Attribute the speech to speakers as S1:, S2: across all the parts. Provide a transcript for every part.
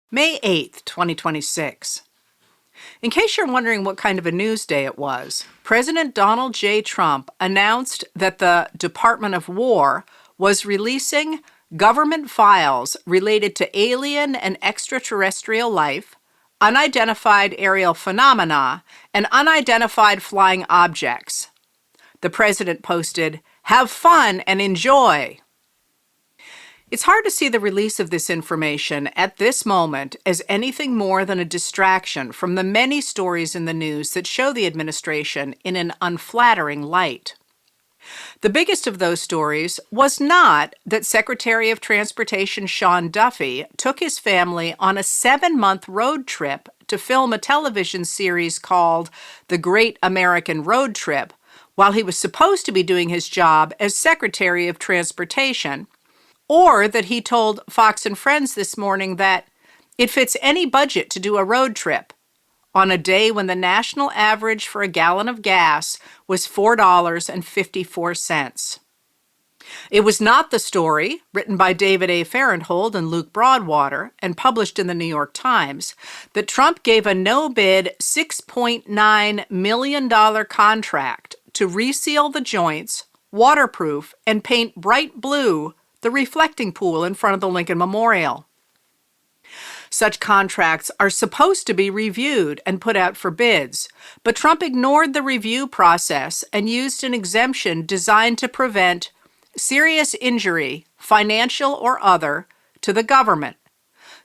S1: May 8th, 2026. In case you're wondering what kind of a news day it was, President Donald J. Trump announced that the Department of War was releasing government files related to alien and extraterrestrial life, unidentified aerial phenomena, and unidentified flying objects. The president posted, "Have fun and enjoy." It's hard to see the release of this information at this moment as anything more than a distraction from the many stories in the news that show the administration in an unflattering light. The biggest of those stories was not that Secretary of Transportation Sean Duffy took his family on a 7-month road trip to film a television series called The Great American Road Trip while he was supposed to be doing his job as Secretary of Transportation, or that he told Fox and Friends this morning that it fits any budget to do a road trip on a day when the national average for a gallon of gas was $4.54. It was not the story, written by David A. Farenthold and Luke Broadwater and published in the New York Times, that Trump gave a no-bid $6.9 million contract to reseal the joints, waterproof, and paint bright blue the reflecting pool in front of the Lincoln Memorial. Such contracts are supposed to be reviewed and put out for bids, but Trump ignored the review process and used an exemption designed to prevent serious injury, financial or other, to the government,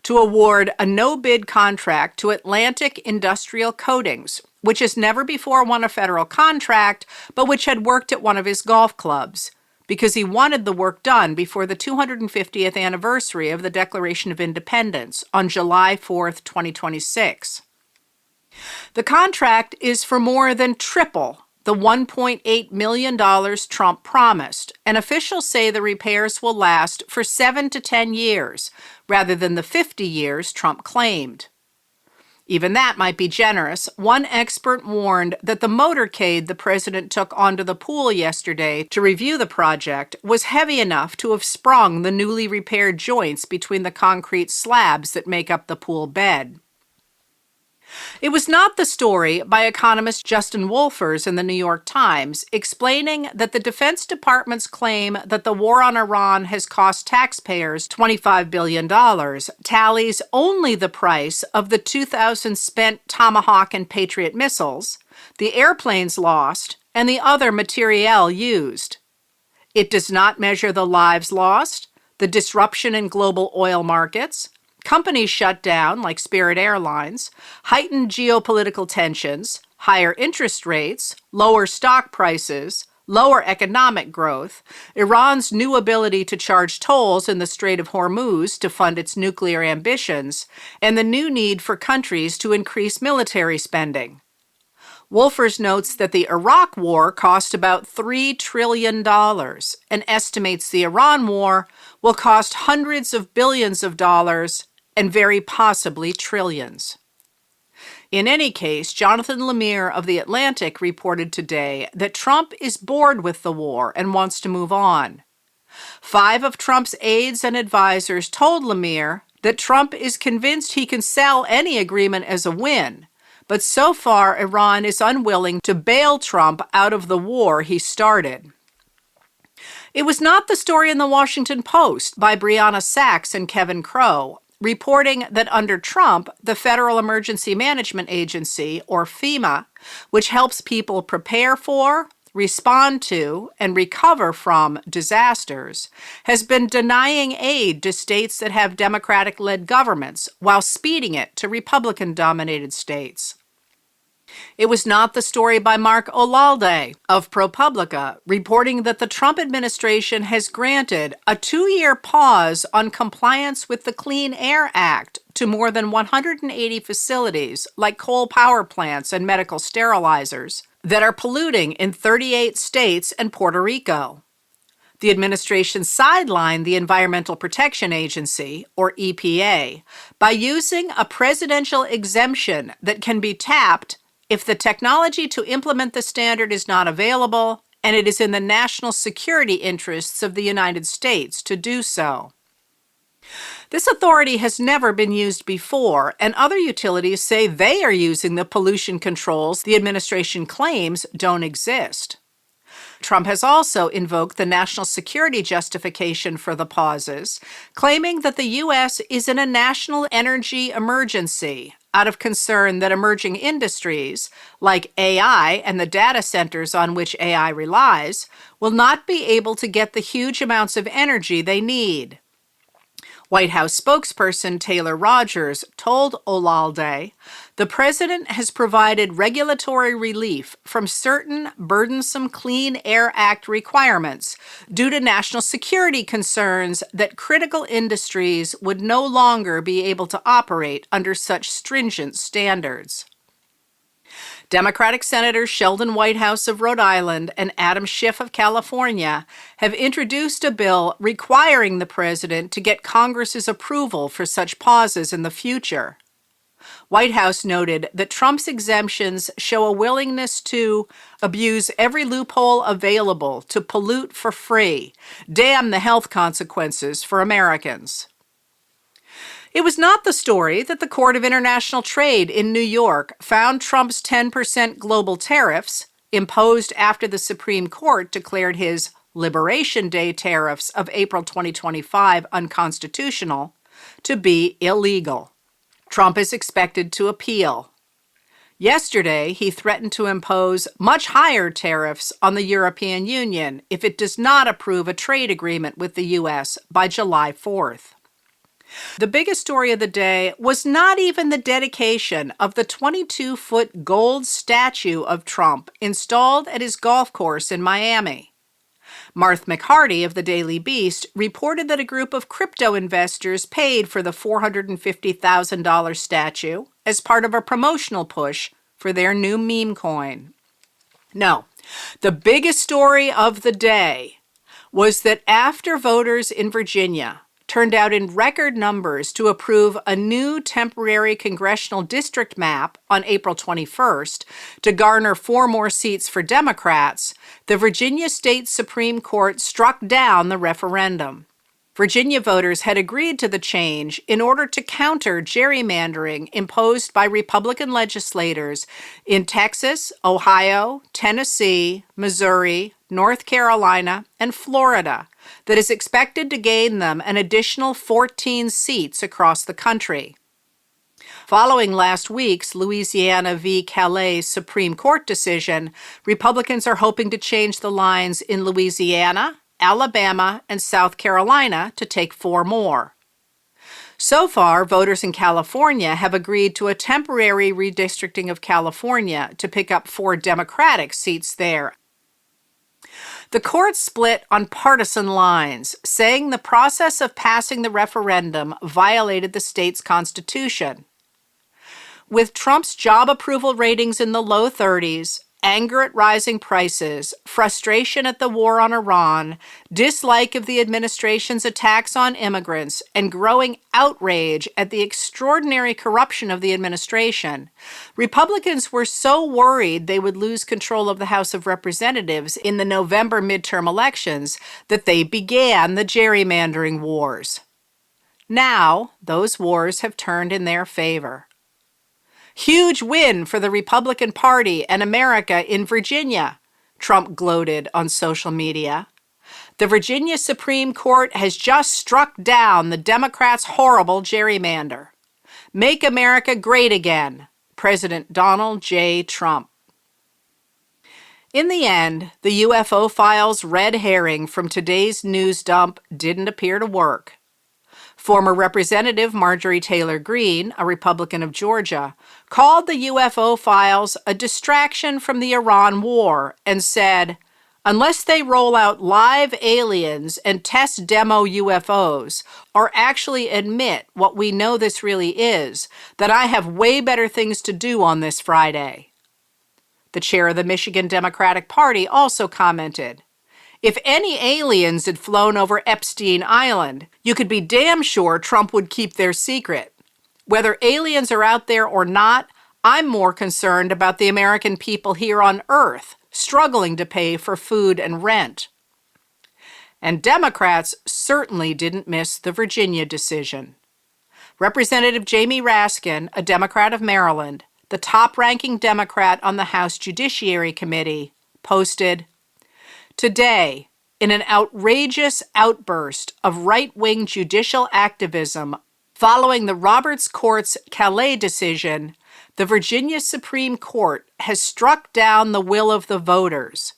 S1: to award a no-bid contract to Atlantic Industrial Coatings, which has never before won a federal contract, but which had worked at one of his golf clubs, because he wanted the work done before the 250th anniversary of the Declaration of Independence on July 4th, 2026. The contract is for more than triple the $1.8 million Trump promised, and officials say the repairs will last for 7 to 10 years, rather than the 50 years Trump claimed. Even that might be generous. One expert warned that the motorcade the president took onto the pool yesterday to review the project was heavy enough to have sprung the newly repaired joints between the concrete slabs that make up the pool bed. It was not the story by economist Justin Wolfers in the New York Times explaining that the Defense Department's claim that the war on Iran has cost taxpayers $25 billion tallies only the price of the 2,000 spent Tomahawk and Patriot missiles, the airplanes lost, and the other materiel used. It does not measure the lives lost, the disruption in global oil markets, companies shut down, like Spirit Airlines, heightened geopolitical tensions, higher interest rates, lower stock prices, lower economic growth, Iran's new ability to charge tolls in the Strait of Hormuz to fund its nuclear ambitions, and the new need for countries to increase military spending. Wolfers notes that the Iraq war cost about $3 trillion and estimates the Iran war will cost hundreds of billions of dollars and very possibly trillions. In any case, Jonathan Lemire of The Atlantic reported today that Trump is bored with the war and wants to move on. 5 of Trump's aides and advisors told Lemire that Trump is convinced he can sell any agreement as a win, but so far Iran is unwilling to bail Trump out of the war he started. It was not the story in the Washington Post by Brianna Sachs and Kevin Crow, reporting that under Trump, the Federal Emergency Management Agency, or FEMA, which helps people prepare for, respond to, and recover from disasters, has been denying aid to states that have Democratic-led governments while speeding it to Republican-dominated states. It was not the story by Mark Olalde of ProPublica, reporting that the Trump administration has granted a 2-year pause on compliance with the Clean Air Act to more than 180 facilities, like coal power plants and medical sterilizers, that are polluting in 38 states and Puerto Rico. The administration sidelined the Environmental Protection Agency, or EPA, by using a presidential exemption that can be tapped if the technology to implement the standard is not available and it is in the national security interests of the United States to do so. This authority has never been used before, and other utilities say they are using the pollution controls the administration claims don't exist. Trump has also invoked the national security justification for the pauses, claiming that the U.S. is in a national energy emergency out of concern that emerging industries, like AI and the data centers on which AI relies, will not be able to get the huge amounts of energy they need. White House spokesperson Taylor Rogers told Olalde, the president has provided regulatory relief from certain burdensome Clean Air Act requirements due to national security concerns that critical industries would no longer be able to operate under such stringent standards. Democratic Senators Sheldon Whitehouse of Rhode Island and Adam Schiff of California have introduced a bill requiring the president to get Congress's approval for such pauses in the future. Whitehouse noted that Trump's exemptions show a willingness to abuse every loophole available to pollute for free, damn the health consequences for Americans. It was not the story that the Court of International Trade in New York found Trump's 10% global tariffs, imposed after the Supreme Court declared his Liberation Day tariffs of April 2025 unconstitutional, to be illegal. Trump is expected to appeal. Yesterday, he threatened to impose much higher tariffs on the European Union if it does not approve a trade agreement with the U.S. by July 4th. The biggest story of the day was not even the dedication of the 22-foot gold statue of Trump installed at his golf course in Miami. Martha McHardy of the Daily Beast reported that a group of crypto investors paid for the $450,000 statue as part of a promotional push for their new meme coin. No, the biggest story of the day was that after voters in Virginia turned out in record numbers to approve a new temporary congressional district map on April 21st to garner 4 more seats for Democrats, the Virginia State Supreme Court struck down the referendum. Virginia voters had agreed to the change in order to counter gerrymandering imposed by Republican legislators in Texas, Ohio, Tennessee, Missouri, North Carolina, and Florida that is expected to gain them an additional 14 seats across the country. Following last week's Louisiana v. Calais Supreme Court decision, Republicans are hoping to change the lines in Louisiana, Alabama, and South Carolina to take 4 more. So far, voters in California have agreed to a temporary redistricting of California to pick up 4 Democratic seats there. The court split on partisan lines, saying the process of passing the referendum violated the state's constitution. With Trump's job approval ratings in the low 30s, anger at rising prices, frustration at the war on Iran, dislike of the administration's attacks on immigrants, and growing outrage at the extraordinary corruption of the administration, Republicans were so worried they would lose control of the House of Representatives in the November midterm elections that they began the gerrymandering wars. Now, those wars have turned in their favor. Huge win for the Republican Party and America in Virginia, Trump gloated on social media. The Virginia Supreme Court has just struck down the Democrats' horrible gerrymander. Make America great again, President Donald J. Trump. In the end, the U.F.O. files' red herring from today's news dump didn't appear to work. Former Representative Marjorie Taylor Greene, a Republican of Georgia, called the U.F.O. files a distraction from the Iran war and said, unless they roll out live aliens and test demo UFOs, or actually admit what we know this really is, then I have way better things to do on this Friday. The chair of the Michigan Democratic Party also commented, if any aliens had flown over Epstein Island, you could be damn sure Trump would keep their secret. Whether aliens are out there or not, I'm more concerned about the American people here on Earth struggling to pay for food and rent. And Democrats certainly didn't miss the Virginia decision. Representative Jamie Raskin, a Democrat of Maryland, the top-ranking Democrat on the House Judiciary Committee, posted, "Today, in an outrageous outburst of right-wing judicial activism following the Roberts Court's Calais decision, the Virginia Supreme Court has struck down the will of the voters.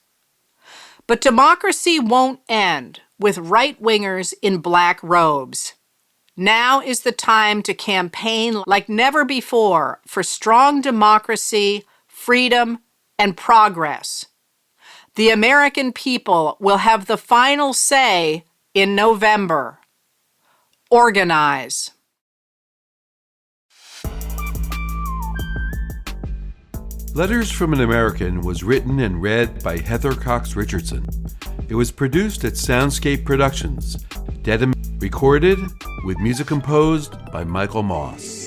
S1: But democracy won't end with right-wingers in black robes. Now is the time to campaign like never before for strong democracy, freedom, and progress. The American people will have the final say in November. Organize."
S2: Letters from an American was written and read by Heather Cox Richardson. It was produced at Soundscape Productions, recorded with music composed by Michael Moss.